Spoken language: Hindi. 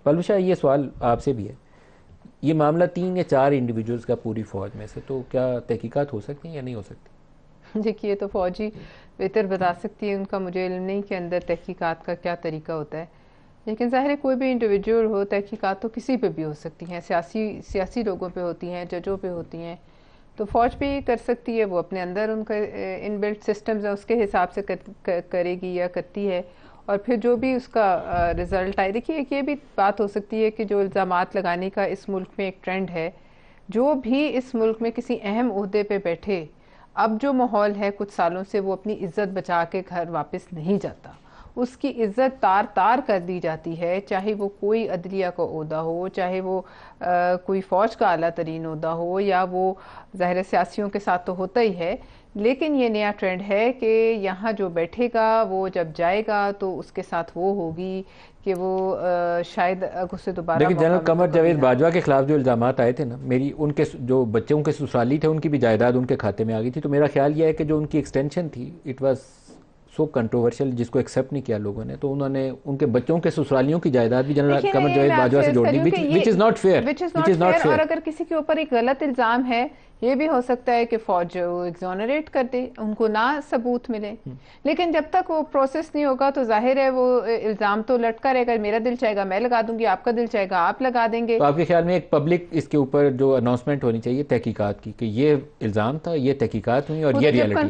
पलवल शाह, ये सवाल आपसे भी है, ये मामला 3 या 4 इंडिविजुअल्स का पूरी फौज में से, तो क्या तहकीकात हो सकती हैं या नहीं हो सकती? देखिए, तो फौजी बेहतर बता सकती है, उनका मुझे इल्म नहीं कि अंदर तहकीकात का क्या तरीका होता है। लेकिन ज़ाहिर है कोई भी इंडिविजुअल हो, तहकीकात तो किसी पे भी हो सकती हैं, सियासी लोगों पे होती हैं, जजों पे होती हैं, तो फ़ौज भी कर सकती है। वो अपने अंदर उनका इनबिल्ट सिस्टम्स है, उसके हिसाब से करेगी या करती है, और फिर जो भी उसका रिज़ल्ट आए। देखिए, एक ये भी बात हो सकती है कि जो इल्ज़ामात लगाने का इस मुल्क में एक ट्रेंड है, जो भी इस मुल्क में किसी अहम ओहदे पे बैठे, अब जो माहौल है कुछ सालों से, वो अपनी इज्जत बचा के घर वापस नहीं जाता, उसकी इज्जत तार तार कर दी जाती है, चाहे वो कोई अदलिया का ओहदा हो, चाहे वो कोई फ़ौज का आला तरीन ओहदा हो, या वो ज़ाहिर सियासियों के साथ तो होता ही है। लेकिन ये नया ट्रेंड है कि यहाँ जो बैठेगा वो जब जाएगा तो उसके साथ वो होगी कि वो शायद उसे दोबारा लेकिन जनरल मौका मिले तो कमर कभी जावेद ना। बाजवा के खिलाफ जो इल्ज़ामात आए थे ना, मेरी उनके जो बच्चों के ससुराली थे उनकी भी जायदाद उनके खाते में आ गई थी, तो मेरा ख्याल यह है कि जो उनकी एक्सटेंशन थी, इट वाज सो कंट्रोवर्शियल, जिसको एक्सेप्ट नहीं किया लोगों ने, तो उन्होंने उनके बच्चों के ससुरालियों की जायदाद भी जनरल देखिए, कमर नहीं, जावेद मैं बाजवा आपसे से अर्ज जोड़ कर दी, रही हूँ कि which is not fair, which is which not is not fair. और फेयर। अगर किसी के ऊपर एक गलत इल्ज़ाम है, ये भी हो सकता है कि फौज एग्जोनरेट कर दे, उनको ना सबूत मिले। लेकिन जब तक वो प्रोसेस नहीं होगा तो जाहिर है वो इल्ज़ाम तो लटका रहेगा। मेरा दिल चाहेगा मैं लगा दूंगी, आपका दिल चाहेगा आप लगा देंगे। तो आपके ख्याल में एक पब्लिक इसके ऊपर जो अनाउंसमेंट होनी चाहिए तहकीकात की, कि ये इल्ज़ाम था, ये तहकीकात हुई और वो ये तो जब रियलिटी